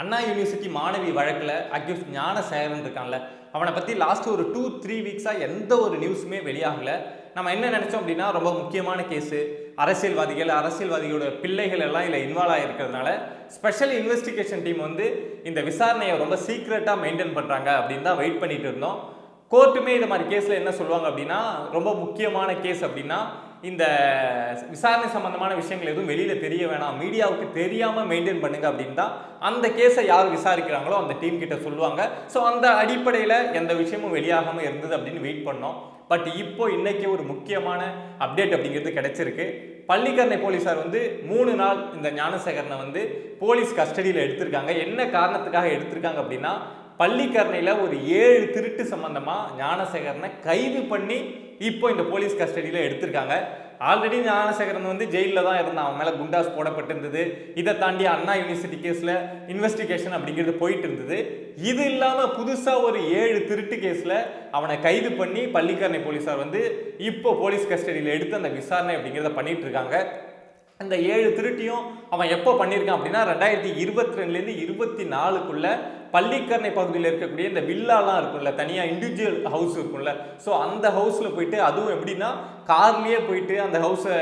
அண்ணா university மாணவி வழக்கில் accuse Gnanasekaran இருக்கான்ல, அவனை பற்றி லாஸ்ட் ஒரு 2-3 வீக்ஸாக எந்த ஒரு நியூஸுமே வெளியாகலை. நம்ம என்ன நினச்சோம் அப்படின்னா, ரொம்ப முக்கியமான கேஸு, அரசியல்வாதிகளோட பிள்ளைகள் எல்லாம் இதில் இன்வால்வ் ஆகிருக்கிறதுனால ஸ்பெஷல் இன்வெஸ்டிகேஷன் டீம் வந்து இந்த விசாரணையை ரொம்ப சீக்ரெட்டாக மெயின்டைன் பண்ணுறாங்க அப்படின்னு தான் வெயிட் பண்ணிட்டு இருந்தோம். கோர்ட்டுமே இந்த மாதிரி கேஸில் என்ன சொல்லுவாங்க அப்படின்னா, ரொம்ப முக்கியமான கேஸ் அப்படின்னா இந்த விசாரணை சம்பந்தமான விஷயங்கள் எதுவும் வெளியில் தெரிய வேணாம், மீடியாவுக்கு தெரியாமல் மெயின்டைன் பண்ணுங்க அப்படின்னு தான் அந்த கேஸை யார் விசாரிக்கிறாங்களோ அந்த டீம் கிட்ட சொல்லுவாங்க. ஸோ அந்த அடிப்படையில் எந்த விஷயமும் வெளியாகாமல் இருந்தது அப்படின்னு வெயிட் பண்ணோம். பட் இப்போ இன்னைக்கு ஒரு முக்கியமான அப்டேட் அப்படிங்கிறது கிடைச்சிருக்கு. பள்ளிக்கரணை போலீஸார் வந்து 3 நாள் இந்த ஞானசேகரனை வந்து போலீஸ் கஸ்டடியில் எடுத்திருக்காங்க. என்ன காரணத்துக்காக எடுத்திருக்காங்க அப்படின்னா, பள்ளிக்கரணையில் ஒரு 7 திருட்டு சம்பந்தமாக ஞானசேகரனை கைது பண்ணி இப்போ இந்த போலீஸ் கஸ்டடியில் எடுத்திருக்காங்க. ஆல்ரெடி ஞானசேகரன் வந்து ஜெயிலில் தான் இருந்தான், அவன் மேலே குண்டாஸ் போடப்பட்டிருந்தது. இதை தாண்டி அண்ணா யூனிவர்சிட்டி கேஸில் இன்வெஸ்டிகேஷன் அப்படிங்கிறது போயிட்டு இருந்தது. இது இல்லாமல் புதுசாக ஒரு 7 திருட்டு கேஸில் அவனை கைது பண்ணி பள்ளிக்கரணை போலீஸார் வந்து இப்போ போலீஸ் கஸ்டடியில் எடுத்து அந்த விசாரணை அப்படிங்கிறத பண்ணிட்டு இருக்காங்க. அந்த 7 திருட்டியும் அவன் எப்போ பண்ணியிருக்கான் அப்படின்னா 2022லேருந்து 24க்குள்ள பள்ளிக்கரணை பகுதியில் இருக்கக்கூடிய இந்த வில்லாலாம் இருக்கும்ல, தனியாக இண்டிவிஜுவல் ஹவுஸ் இருக்கும்ல, ஸோ அந்த ஹவுஸில் போயிட்டு, அதுவும் எப்படின்னா கார்லேயே போயிட்டு அந்த ஹவுஸை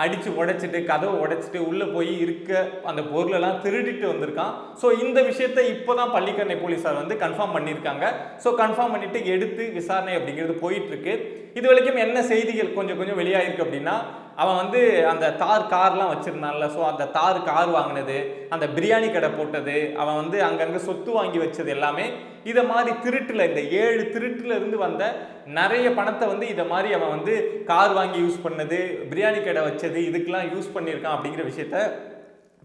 அடித்து உடைச்சிட்டு கதவை உடைச்சிட்டு உள்ளே போய் இருக்க அந்த பொருளெல்லாம் திருடிட்டு வந்திருக்கான். ஸோ இந்த விஷயத்தை இப்போ தான் பள்ளிக்கரணை போலீஸார் வந்து கன்ஃபார்ம் பண்ணியிருக்காங்க. ஸோ கன்ஃபார்ம் பண்ணிட்டு எடுத்து விசாரணை அப்படிங்கிறது போயிட்டு இருக்கு. இது வரைக்கும் என்ன செய்திகள் கொஞ்சம் வெளியாயிருக்கு அப்படின்னா, அவன் வந்து அந்த கார்லாம் வச்சிருந்தான்ல, ஸோ அந்த கார் வாங்கினது, அந்த பிரியாணி கடை போட்டது, அவன் வந்து அங்கங்கே சொத்து வாங்கி வச்சது எல்லாமே இதை மாதிரி திருட்டுல, இந்த 7 திருட்டுல இருந்து வந்த நிறைய பணத்தை வந்து இதை மாதிரி அவன் வந்து கார் வாங்கி யூஸ் பண்ணது, பிரியாணி கடை வச்சது, இதுக்கெல்லாம் யூஸ் பண்ணியிருக்கான் அப்படிங்கிற விஷயத்த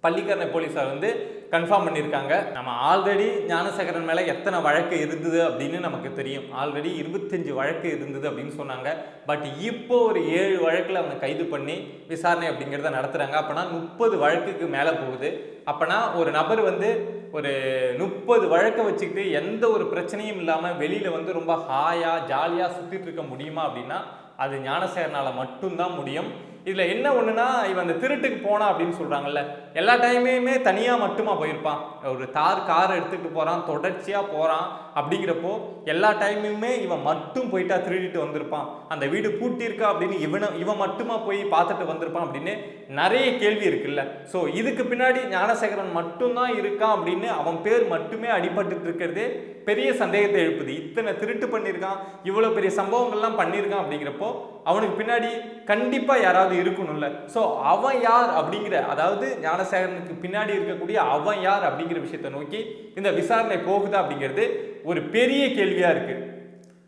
பள்ளிக்கரணை போலீஸார் வந்து கன்ஃபார்ம் பண்ணியிருக்காங்க. நம்ம ஆல்ரெடி ஞானசேகரன் மேலே எத்தனை வழக்கு இருந்தது அப்படின்னு நமக்கு தெரியும். ஆல்ரெடி 25 வழக்கு இருந்தது அப்படின்னு சொன்னாங்க. பட் இப்போ ஒரு 7 வழக்கில் அவனை கைது பண்ணி விசாரணை அப்படிங்கிறத நடத்துகிறாங்க. அப்போனா 30 வழக்குக்கு மேலே போகுது. அப்போனா ஒரு நபர் வந்து ஒரு 30 வழக்கை வச்சுக்கிட்டு எந்த ஒரு பிரச்சனையும் இல்லாமல் வெளியில் வந்து ரொம்ப ஹாயாக ஜாலியாக சுற்றிட்டு இருக்க முடியுமா அப்படின்னா அது ஞானசேகரனால் மட்டும்தான் முடியும். இதில் என்ன ஒன்றுனா, இவன் அந்த திருட்டுக்கு போனான் அப்படின்னு சொல்கிறாங்கல்ல, எல்லா டைமுமே தனியாக மட்டுமா போயிருப்பான். ஒரு கார் எடுத்துகிட்டு போகிறான், தொடர்ச்சியாக போகிறான். அப்படிங்கிறப்போ எல்லா டைமுமே இவன் மட்டும் போயிட்டா திருடிட்டு வந்திருப்பான், அந்த வீடு பூட்டியிருக்கா அப்படின்னு இவன் மட்டுமா போய் பார்த்துட்டு வந்திருப்பான் அப்படின்னு நிறைய கேள்வி இருக்குல்ல. ஸோ இதுக்கு பின்னாடி ஞானசேகரன் மட்டும்தான் இருக்கான் அப்படின்னு அவன் பேர் மட்டுமே அடிபட்டு இருக்கிறதே பெரிய சந்தேகத்தை எழுப்புது. இத்தனை திருட்டு பண்ணியிருக்கான், இவ்வளோ பெரிய சம்பவங்கள்லாம் பண்ணியிருக்கான் அப்படிங்கிறப்போ அவனுக்கு பின்னாடி கண்டிப்பாக யாராவது இருக்கணும்ல. ஸோ அவன் யார் அப்படிங்கிற, அதாவது ஞானசேகரனுக்கு பின்னாடி இருக்கக்கூடிய அவன் யார் அப்படிங்கிற விஷயத்தை நோக்கி இந்த விசாரணை போகுதா அப்படிங்கிறது ஒரு பெரிய கேள்வியாக இருக்குது.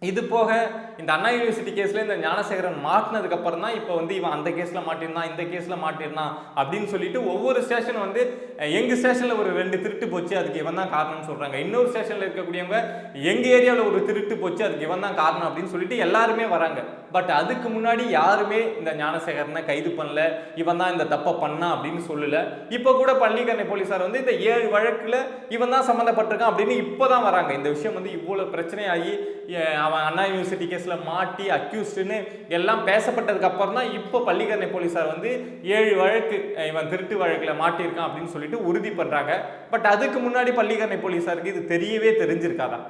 இது போக இந்த அண்ணா யூனிவர்சிட்டி கேஸில் இந்த ஞானசேகரன் மாட்டினதுக்கு அப்புறம் தான் இப்போ வந்து இவன் அந்த கேஸில் மாட்டிருந்தான், இந்த கேஸில் மாட்டிருந்தான் அப்படின்னு சொல்லிட்டு ஒவ்வொரு ஸ்டேஷன் வந்து எங்கள் ஸ்டேஷனில் ஒரு 2 திருட்டு போச்சு, அதுக்கு இவன் தான் காரணம்னு சொல்கிறாங்க. இன்னொரு ஸ்டேஷனில் இருக்கக்கூடியவங்க எங்கள் ஏரியாவில் ஒரு திருட்டு போச்சு, அதுக்கு இவன் தான் காரணம் அப்படின்னு சொல்லிட்டு எல்லாருமே வராங்க. பட் அதுக்கு முன்னாடி யாருமே இந்த ஞானசேகரனை கைது பண்ணல, இவன் தான் இந்த தப்பை பண்ணான் அப்படின்னு சொல்லலை. இப்போ கூட பள்ளிக்கரணை போலீஸார் வந்து இந்த 7 வழக்கில் இவன் தான் சம்மந்தப்பட்டிருக்கான் அப்படின்னு இப்போ தான் வராங்க. இந்த விஷயம் வந்து இவ்வளோ பிரச்சனையாகி அவன் அண்ணா யூனிவர்சிட்டி கேஸில் மாட்டி அக்யூஸ்டுன்னு எல்லாம் பேசப்பட்டதுக்கு அப்புறம் தான் இப்போ பள்ளிக்கரணை போலீஸார் வந்து 7 வழக்கு இவன் திருட்டு வழக்கில் மாட்டியிருக்கான் அப்படின்னு சொல்லிட்டு உறுதி பண்ணுறாங்க. பட் அதுக்கு முன்னாடி பள்ளிக்கரணை போலீஸாருக்கு இது தெரியவே தெரிஞ்சிருக்காதான்.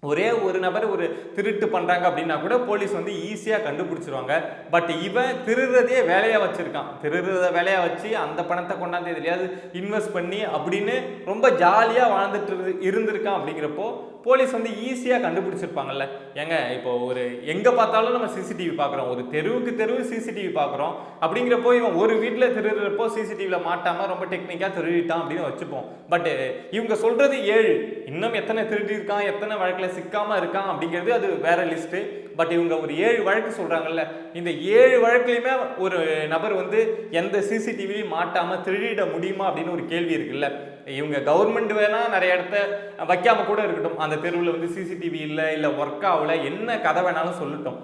ஒரே ஒரு நபர் ஒரு திருட்டு பண்ணுறாங்க அப்படின்னா கூட போலீஸ் வந்து ஈஸியாக கண்டுபிடிச்சிருவாங்க. பட் இவன் திருடுறதே வேலையாக வச்சுருக்கான், திருடுறத வேலையாக வச்சு அந்த பணத்தை கொண்டாந்து எதுலையாவது இன்வெஸ்ட் பண்ணி அப்படின்னு ரொம்ப ஜாலியாக வாழ்ந்துட்டு இருந்திருக்கான். அப்படிங்கிறப்போ போலீஸ் வந்து ஈஸியாக கண்டுபிடிச்சிருப்பாங்கல்ல. ஏங்க இப்போ ஒரு எங்கே பார்த்தாலும் நம்ம சிசிடிவி பார்க்குறோம், ஒரு தெருவு சிசிடிவி பார்க்குறோம். அப்படிங்கிறப்போ இவன் ஒரு வீட்டில் திருடுறப்போ சிசிடிவியில் மாட்டாமல் ரொம்ப டெக்னிக்காக திருடிட்டான் அப்படின்னு வச்சுப்போம். பட் இவங்க சொல்கிறது 7, இன்னும் எத்தனை திருடிருக்கான், எத்தனை வழக்கில் சிக்காமல் இருக்கான் அப்படிங்கிறது அது வேற லிஸ்ட்டு. பட் இவங்க ஒரு 7 வழக்கு சொல்கிறாங்கல்ல, இந்த 7 வழக்குலையுமே ஒரு நபர் வந்து எந்த சிசிடிவிலையும் மாட்டாமல் திருடிட முடியுமா அப்படின்னு ஒரு கேள்வி இருக்குல்ல. இவங்க கவர்மெண்ட் வேணால் நிறைய இடத்த வைக்காமல் கூட இருக்கட்டும், அந்த தெருவில் வந்து சிசிடிவி இல்லை ஒர்க் ஆகலை, என்ன கதை வேணாலும் சொல்லட்டும்.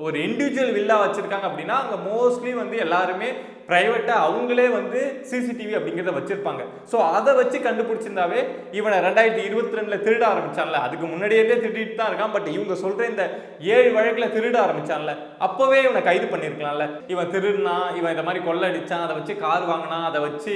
ஒரு இண்டிவிஜுவல் வில்லா வச்சுருக்காங்க அப்படின்னா அங்கே மோஸ்ட்லி வந்து எல்லாருமே பிரைவேட்டா அவங்களே வந்து சிசிடிவி அப்படிங்கிறத வச்சிருப்பாங்க. ஸோ அதை வச்சு கண்டுபிடிச்சிருந்தாவே இவனை 2022ல திருட ஆரம்பிச்சான்ல, அதுக்கு முன்னாடியே திருடிட்டு தான் இருக்கான். பட் இவங்க சொல்ற இந்த 7 வழக்குல திருட ஆரம்பிச்சான்ல, அப்பவே இவனை கைது பண்ணிருக்கலாம்ல. இவன் திருடுனா, இவன் இந்த மாதிரி கொள்ளை அடிச்சான், அதை வச்சு கார் வாங்கினான், அதை வச்சு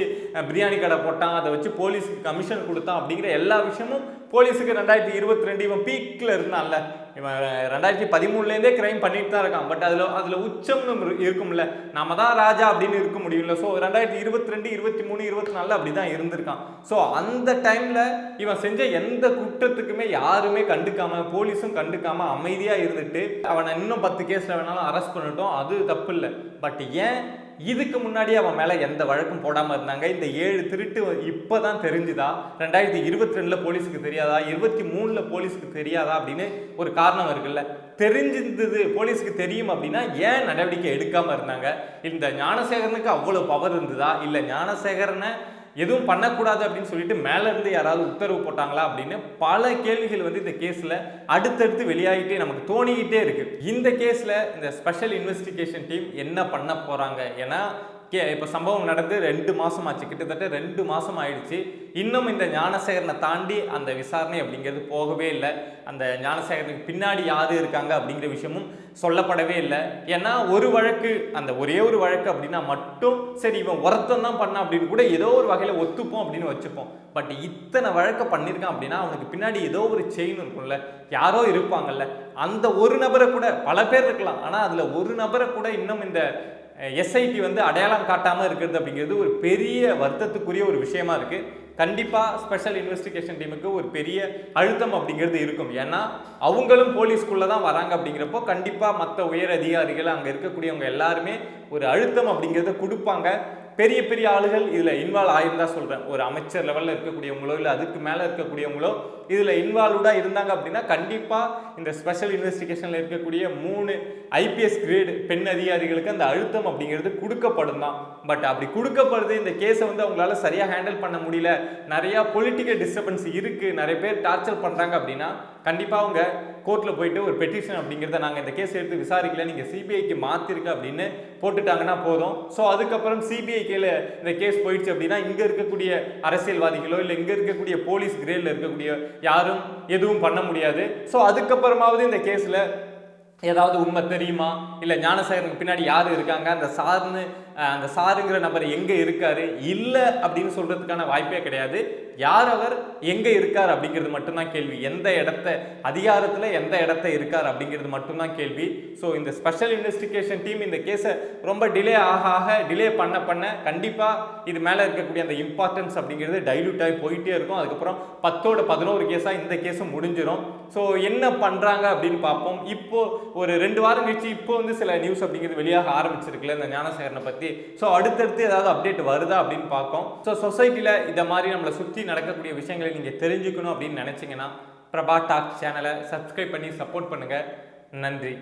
பிரியாணி கடை போட்டான், அதை வச்சு போலீஸுக்கு கமிஷன் கொடுத்தான் அப்படிங்கிற எல்லா விஷயமும் போலீஸுக்கு 2022 இவன் பீக்ல இருந்தான்ல. இவன் 2013லேருந்தே கிரைம் பண்ணிட்டு தான் இருக்கான். பட் அதுல உச்சம்னு இருக்கும்ல, நாம தான் ராஜா அப்படின்னு இருக்க முடியும்ல. ஸோ 2022, 23, 24 அப்படிதான் இருந்திருக்கான். ஸோ அந்த டைம்ல இவன் செஞ்ச எந்த குற்றத்துக்குமே யாருமே கண்டுக்காம, போலீஸும் கண்டுக்காம அமைதியா இருந்துட்டு அவனை இன்னும் 10 கேஸ்ல வேணாலும் அரெஸ்ட் பண்ணிட்டோம், அது தப்பு இல்லை. பட் ஏன் இதுக்கு முன்னாடி அவன் மேல எந்த வழக்கும் போடாம இருந்தாங்க? இந்த 7 திருட்டு இப்பதான் தெரிஞ்சுதா? 2022ல போலீஸுக்கு தெரியாதா? 23ல போலீஸுக்கு தெரியாதா அப்படின்னு ஒரு காரணம் இருக்குல்ல. தெரிஞ்சிருந்தது, போலீஸுக்கு தெரியும் அப்படின்னா ஏன் நடவடிக்கை எடுக்காம இருந்தாங்க? இந்த ஞானசேகரனுக்கு அவ்வளவு பவர் இருந்ததா, இல்ல ஞானசேகரனை எதுவும் பண்ணக்கூடாது அப்படின்னு சொல்லிட்டு மேல இருந்து யாராவது உத்தரவு போட்டாங்களா அப்படின்னு பல கேள்விகள் வந்து இந்த கேஸ்ல அடுத்தடுத்து வெளியாகிட்டே நமக்கு தோணிக்கிட்டே இருக்கு. இந்த கேஸ்ல இந்த ஸ்பெஷல் இன்வெஸ்டிகேஷன் டீம் என்ன பண்ண போறாங்க? ஏன்னா இப்போ சம்பவம் நடந்து 2 மாசம் ஆச்சு, கிட்டத்தட்ட 2 மாசம் ஆயிடுச்சு. இன்னும் இந்த ஞானசேகரனை தாண்டி அந்த விசாரணை அப்படிங்கிறது போகவே இல்லை. அந்த ஞானசேகரனுக்கு பின்னாடி யாரு இருக்காங்க அப்படிங்கிற விஷயமும் சொல்லப்படவே இல்லை. ஏன்னா ஒரு வழக்கு, அந்த ஒரே ஒரு வழக்கு அப்படின்னா மட்டும் சரி இவன் ஒருத்தன் தான் பண்ணான் அப்படின்னு கூட ஏதோ ஒரு வகையில ஒத்துப்போம் அப்படின்னு வச்சுப்போம். பட் இத்தனை வழக்க பண்ணியிருக்கான் அப்படின்னா அவனுக்கு பின்னாடி ஏதோ ஒரு செயின் இருக்கும்ல, யாரோ இருப்பாங்கல்ல. அந்த ஒரு நபரை கூட, பல பேர் இருக்கலாம், ஆனா அதுல ஒரு நபரை கூட இன்னும் இந்த எஸ்ஐடி வந்து அடையாளம் காட்டாமல் இருக்கிறது அப்படிங்கிறது ஒரு பெரிய வருத்தத்துக்குரிய ஒரு விஷயமா இருக்கு. கண்டிப்பாக ஸ்பெஷல் இன்வெஸ்டிகேஷன் டீமுக்கு ஒரு பெரிய அழுத்தம் அப்படிங்கிறது இருக்கும். ஏன்னா அவங்களும் போலீஸ்குள்ளே தான் வராங்க அப்படிங்கிறப்போ கண்டிப்பாக மற்ற உயர் அதிகாரிகள் அங்கே இருக்கக்கூடியவங்க எல்லாருமே ஒரு அழுத்தம் அப்படிங்கிறத கொடுப்பாங்க. பெரிய பெரிய ஆளுகள் இதில் இன்வால்வ் ஆயிருந்தா சொல்கிறேன், ஒரு அமைச்சர் லெவலில் இருக்கக்கூடியவங்களோ இல்லை அதுக்கு மேலே இருக்கக்கூடியவங்களோ இதில் இன்வால்வ்டாக இருந்தாங்க அப்படின்னா கண்டிப்பாக இந்த ஸ்பெஷல் இன்வெஸ்டிகேஷனில் இருக்கக்கூடிய 3 IPS கிரேடு பெண் அதிகாரிகளுக்கு அந்த அழுத்தம் அப்படிங்கிறது கொடுக்கப்படும் தான். பட் அப்படி கொடுக்கப்படுது, இந்த கேஸை வந்து அவங்களால சரியாக ஹேண்டில் பண்ண முடியல, நிறையா பொலிட்டிக்கல் டிஸ்டர்பன்ஸ் இருக்குது, நிறைய பேர் டார்ச்சர் பண்ணுறாங்க அப்படின்னா கண்டிப்பாக அவங்க கோர்ட்டில் போயிட்டு ஒரு பெட்டிஷன் அப்படிங்கிறத நாங்கள் இந்த கேஸ் எடுத்து விசாரிக்கல, நீங்கள் சிபிஐக்கு மாற்றிருக்கு அப்படின்னு போட்டுட்டாங்கன்னா போதும். ஸோ அதுக்கப்புறம் சிபிஐ கீழே இந்த கேஸ் போயிடுச்சு அப்படின்னா இங்கே இருக்கக்கூடிய அரசியல்வாதிகளோ இல்லை இங்கே இருக்கக்கூடிய போலீஸ் கிரேடில் இருக்கக்கூடிய யாரும் எதுவும் பண்ண முடியாது. ஸோ அதுக்கப்புறமாவது இந்த கேஸில் ஏதாவது உண்மை தெரியுமா, இல்லை ஞானசேகரனுக்கு பின்னாடி யார் இருக்காங்க, அந்த சாருங்கிற நபர் எங்கே இருக்காரு, இல்லை அப்படின்னு சொல்றதுக்கான வாய்ப்பே கிடையாது. யார் அவர், எங்கே இருக்கார் அப்படிங்கிறது மட்டும்தான் கேள்வி. எந்த இடத்த அதிகாரத்தில் எந்த இடத்த இருக்கார் அப்படிங்கிறது மட்டும்தான் கேள்வி. ஸோ இந்த ஸ்பெஷல் இன்வெஸ்டிகேஷன் டீம் இந்த கேஸை ரொம்ப டிலே டிலே பண்ண கண்டிப்பாக இது மேலே இருக்கக்கூடிய அந்த இம்பார்ட்டன்ஸ் அப்படிங்கிறது டைல்யூட் ஆகி போயிட்டே இருக்கும். அதுக்கப்புறம் 10ஓட 11 கேஸாக இந்த கேஸும் முடிஞ்சிடும். ஸோ என்ன பண்ணுறாங்க அப்படின்னு பார்ப்போம். இப்போ ஒரு 2 வாரம் கழிச்சு இப்போ வந்து சில நியூஸ் அப்படிங்கிறது வெளியாக ஆரம்பிச்சிருக்குல்ல இந்த ஞானசேகரனை பற்றி. ஸோ அடுத்தடுத்து ஏதாவது அப்டேட் வருதா அப்படின்னு பார்ப்போம். ஸோ சொசைட்டியில் இதை மாதிரி நம்மளை சுற்றி நடக்கக்கூடிய விஷயங்களை நீங்கள் தெரிஞ்சுக்கணும் அப்படின்னு நினச்சிங்கன்னா பிரபா டாக் சேனலை சப்ஸ்கிரைப் பண்ணி சப்போர்ட் பண்ணுங்கள். நன்றி.